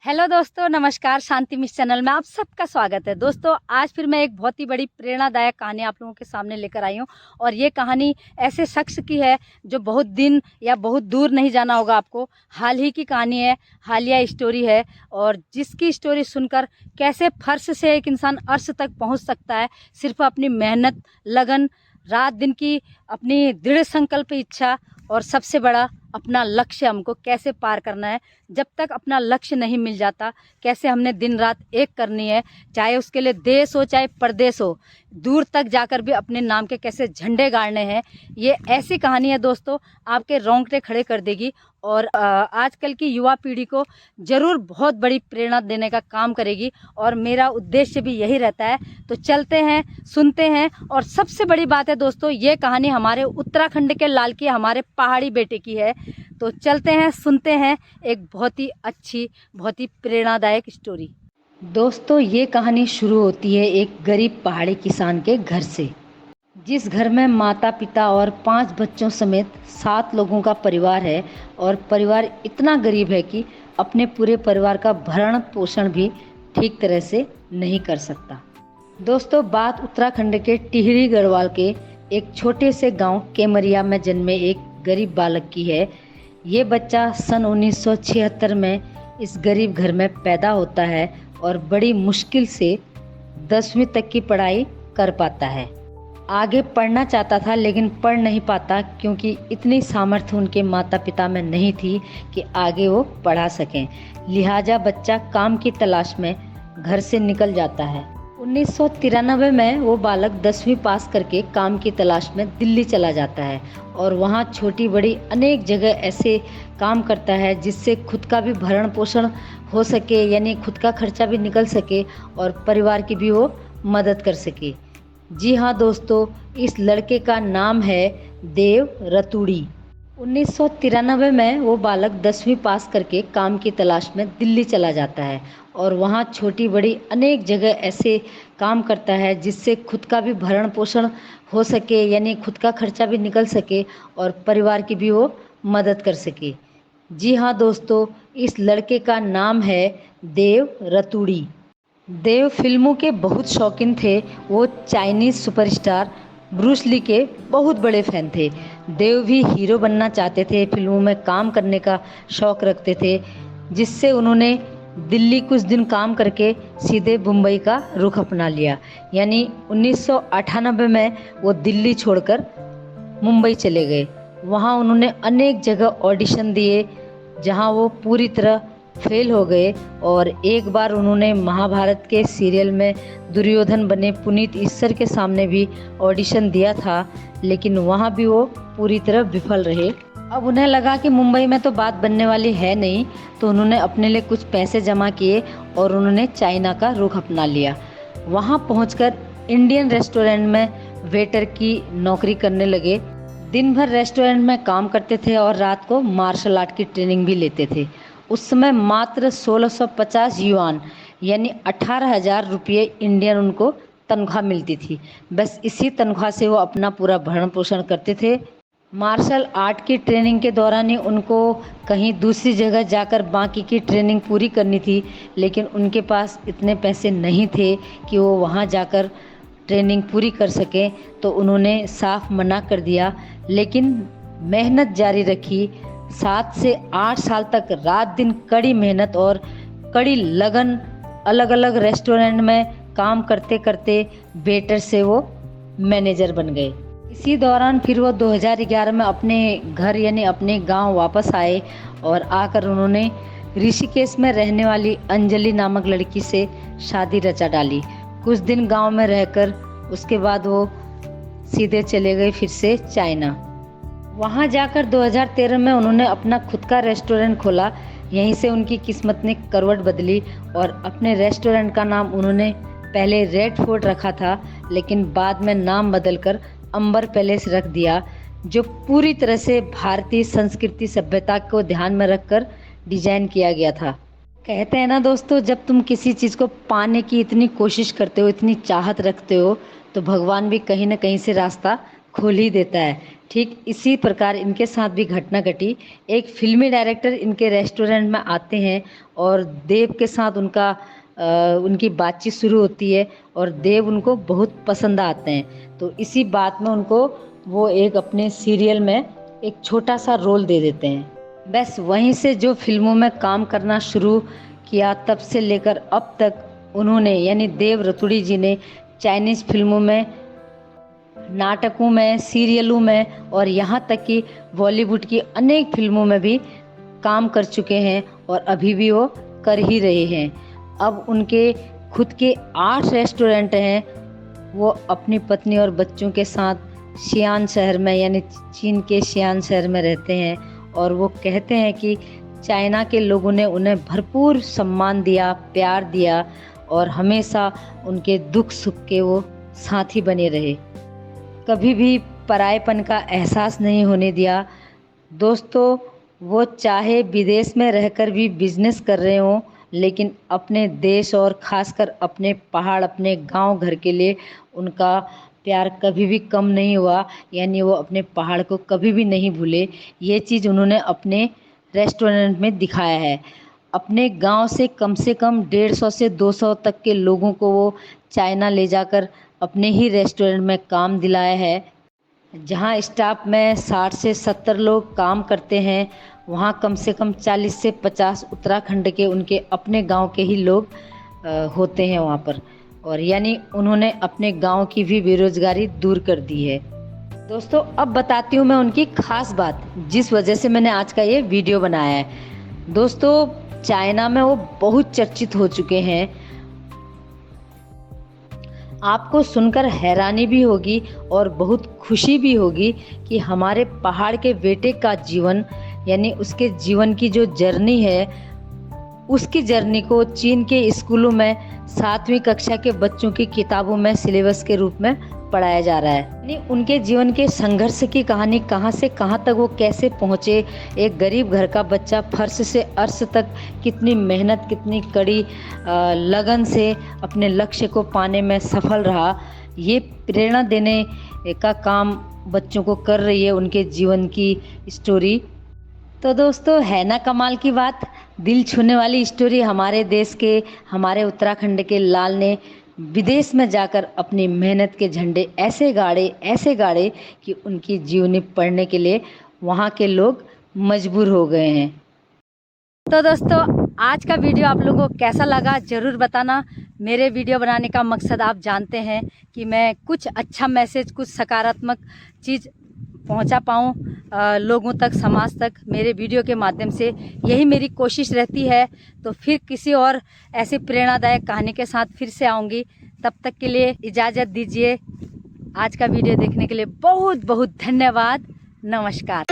Hello दोस्तों, नमस्कार। शांति miss channel में आप सबका स्वागत है। दोस्तों, आज फिर मैं एक बहुत ही बड़ी प्रेरणादायक कहानी आप लोगों के सामने लेकर आई हूँ। और ये कहानी ऐसे शख्स की है जो बहुत दिन या बहुत दूर नहीं जाना होगा आपको। हाल ही की कहानी है, हालिया स्टोरी है। और जिसकी स्टोरी सुनकर कैसे फर्श से एक इंसान अर्श तक पहुँच सकता है, सिर्फ अपनी मेहनत, लगन, रात दिन की अपनी दृढ़ संकल्प इच्छा और सबसे बड़ा अपना लक्ष्य हमको कैसे पार करना है। जब तक अपना लक्ष्य नहीं मिल जाता, कैसे हमने दिन रात एक करनी है, चाहे उसके लिए देश हो चाहे परदेश हो, दूर तक जाकर भी अपने नाम के कैसे झंडे गाड़ने हैं। ये ऐसी कहानी है दोस्तों, आपके रोंगटे खड़े कर देगी और आजकल की युवा पीढ़ी को ज़रूर बहुत बड़ी प्रेरणा देने का काम करेगी। और मेरा उद्देश्य भी यही रहता है। तो चलते हैं, सुनते हैं। और सबसे बड़ी बात है दोस्तों, ये कहानी हमारे उत्तराखंड के लाल की, हमारे पहाड़ी बेटे की है। तो चलते हैं, सुनते हैं एक बहुत ही अच्छी, बहुत ही प्रेरणादायक स्टोरी। दोस्तों, ये कहानी शुरू होती है एक गरीब पहाड़ी किसान के घर से, जिस घर में माता पिता और 5 बच्चों समेत 7 लोगों का परिवार है। और परिवार इतना गरीब है कि अपने पूरे परिवार का भरण पोषण भी ठीक तरह से नहीं कर सकता। दोस्तों, बात उत्तराखंड के टिहरी गढ़वाल के एक छोटे से गांव केमरिया में जन्मे एक गरीब बालक की है। ये बच्चा सन 1976 में इस गरीब घर में पैदा होता है और बड़ी मुश्किल से 10वीं तक की पढ़ाई कर पाता है। आगे पढ़ना चाहता था लेकिन पढ़ नहीं पाता, क्योंकि इतनी सामर्थ्य उनके माता पिता में नहीं थी कि आगे वो पढ़ा सकें। लिहाजा बच्चा काम की तलाश में घर से निकल जाता है। 1993 में वो बालक 10वीं पास करके काम की तलाश में दिल्ली चला जाता है और वहाँ छोटी बड़ी अनेक जगह ऐसे काम करता है जिससे खुद का भी भरण पोषण हो सके, यानी खुद का खर्चा भी निकल सके और परिवार की भी वो मदद कर सके। जी हाँ दोस्तों, इस लड़के का नाम है देव रतूड़ी। 1993 में वो बालक 10वीं पास करके काम की तलाश में दिल्ली चला जाता है और वहाँ छोटी बड़ी अनेक जगह ऐसे काम करता है जिससे खुद का भी भरण पोषण हो सके, यानी खुद का खर्चा भी निकल सके और परिवार की भी वो मदद कर सके। जी हाँ दोस्तों, इस लड़के का नाम है देव रतूड़ी। देव फिल्मों के बहुत शौकीन थे। वो चाइनीज़ सुपरस्टार ब्रूस ली के बहुत बड़े फैन थे। देव भी हीरो बनना चाहते थे, फिल्मों में काम करने का शौक़ रखते थे, जिससे उन्होंने दिल्ली कुछ दिन काम करके सीधे मुंबई का रुख अपना लिया। यानी 1998 में वो दिल्ली छोड़कर मुंबई चले गए। वहाँ उन्होंने अनेक जगह ऑडिशन दिए, जहाँ वो पूरी तरह फेल हो गए। और एक बार उन्होंने महाभारत के सीरियल में दुर्योधन बने पुनीत ईश्वर के सामने भी ऑडिशन दिया था, लेकिन वहाँ भी वो पूरी तरह विफल रहे। अब उन्हें लगा कि मुंबई में तो बात बनने वाली है नहीं, तो उन्होंने अपने लिए कुछ पैसे जमा किए और उन्होंने चाइना का रुख अपना लिया। वहाँ पहुँचकर इंडियन रेस्टोरेंट में वेटर की नौकरी करने लगे। दिन भर रेस्टोरेंट में काम करते थे और रात को मार्शल आर्ट की ट्रेनिंग भी लेते थे। उस समय मात्र 1650 युआन यानी 18,000 रुपये इंडियन उनको तनख्वाह मिलती थी। बस इसी तनख्वाह से वो अपना पूरा भरण पोषण करते थे। मार्शल आर्ट की ट्रेनिंग के दौरान ही उनको कहीं दूसरी जगह जाकर बाकी की ट्रेनिंग पूरी करनी थी, लेकिन उनके पास इतने पैसे नहीं थे कि वो वहाँ जाकर ट्रेनिंग पूरी कर सकें। तो उन्होंने साफ मना कर दिया, लेकिन मेहनत जारी रखी। 7 से 8 साल तक रात दिन कड़ी मेहनत और कड़ी लगन, अलग अलग रेस्टोरेंट में काम करते करते वेटर से वो मैनेजर बन गए। इसी दौरान फिर वो 2011 में अपने घर यानी अपने गांव वापस आए और आकर उन्होंने ऋषिकेश में रहने वाली अंजलि नामक लड़की से शादी रचा डाली। कुछ दिन गांव में रहकर उसके बाद वो सीधे चले गए फिर से चाइना। वहाँ जाकर 2013 में उन्होंने अपना खुद का रेस्टोरेंट खोला। यहीं से उनकी किस्मत ने करवट बदली और अपने रेस्टोरेंट का नाम उन्होंने पहले रेड फोर्ट रखा था, लेकिन बाद में नाम बदलकर अंबर पैलेस रख दिया, जो पूरी तरह से भारतीय संस्कृति सभ्यता को ध्यान में रखकर डिजाइन किया गया था। कहते हैं ना दोस्तों, जब तुम किसी चीज़ को पाने की इतनी कोशिश करते हो, इतनी चाहत रखते हो, तो भगवान भी कहीं ना कहीं से रास्ता खोल ही देता है। ठीक इसी प्रकार इनके साथ भी घटना घटी। एक फिल्मी डायरेक्टर इनके रेस्टोरेंट में आते हैं और देव के साथ उनकी बातचीत शुरू होती है और देव उनको बहुत पसंद आते हैं। तो इसी बात में उनको वो एक अपने सीरियल में एक छोटा सा रोल दे देते हैं। बस वहीं से जो फिल्मों में काम करना शुरू किया, तब से लेकर अब तक उन्होंने यानी देव रतुड़ी जी ने चाइनीज़ फिल्मों में, नाटकों में, सीरियलों में और यहाँ तक कि बॉलीवुड की अनेक फिल्मों में भी काम कर चुके हैं और अभी भी वो कर ही रहे हैं। अब उनके खुद के 8 रेस्टोरेंट हैं। वो अपनी पत्नी और बच्चों के साथ शियान शहर में यानी चीन के शियान शहर में रहते हैं और वो कहते हैं कि चाइना के लोगों ने उन्हें भरपूर सम्मान दिया, प्यार दिया और हमेशा उनके दुख सुख के वो साथी बने रहे। कभी भी परायेपन का एहसास नहीं होने दिया। दोस्तों, वो चाहे विदेश में रहकर भी बिजनेस कर रहे हों, लेकिन अपने देश और खासकर अपने पहाड़, अपने गांव घर के लिए उनका प्यार कभी भी कम नहीं हुआ। यानी वो अपने पहाड़ को कभी भी नहीं भूले। ये चीज़ उन्होंने अपने रेस्टोरेंट में दिखाया है। अपने गांव से कम 150 से 200 तक के लोगों को वो चाइना ले जाकर अपने ही रेस्टोरेंट में काम दिलाया है। जहां स्टाफ में 60 से 70 लोग काम करते हैं, वहां कम से कम 40 से 50 उत्तराखंड के उनके अपने गांव के ही लोग होते हैं वहां पर। और यानी उन्होंने अपने गांव की भी बेरोजगारी दूर कर दी है। दोस्तों, अब बताती हूँ मैं उनकी खास बात, जिस वजह से मैंने आज का ये वीडियो बनाया है। दोस्तों, चाइना में वो बहुत चर्चित हो चुके हैं। आपको सुनकर हैरानी भी होगी और बहुत खुशी भी होगी कि हमारे पहाड़ के बेटे का जीवन, यानी उसके जीवन की जो जर्नी है, उसकी जर्नी को चीन के स्कूलों में 7वीं कक्षा के बच्चों की किताबों में सिलेबस के रूप में पढ़ाया जा रहा है। यानी उनके जीवन के संघर्ष की कहानी, कहाँ से कहाँ तक वो कैसे पहुँचे। एक गरीब घर का बच्चा फर्श से अर्श तक कितनी मेहनत, कितनी कड़ी लगन से अपने लक्ष्य को पाने में सफल रहा। ये प्रेरणा देने का काम बच्चों को कर रही है उनके जीवन की स्टोरी। तो दोस्तों, है ना कमाल की बात, दिल छूने वाली स्टोरी। हमारे देश के, हमारे उत्तराखंड के लाल ने विदेश में जाकर अपनी मेहनत के झंडे ऐसे गाड़े कि उनकी जीवनी पढ़ने के लिए वहाँ के लोग मजबूर हो गए हैं। तो दोस्तों, आज का वीडियो आप लोगों को कैसा लगा ज़रूर बताना। मेरे वीडियो बनाने का मकसद आप जानते हैं कि मैं कुछ अच्छा मैसेज, कुछ सकारात्मक चीज़ पहुंचा पाऊँ लोगों तक, समाज तक मेरे वीडियो के माध्यम से। यही मेरी कोशिश रहती है। तो फिर किसी और ऐसी प्रेरणादायक कहानी के साथ फिर से आऊँगी। तब तक के लिए इजाज़त दीजिए। आज का वीडियो देखने के लिए बहुत बहुत धन्यवाद। नमस्कार।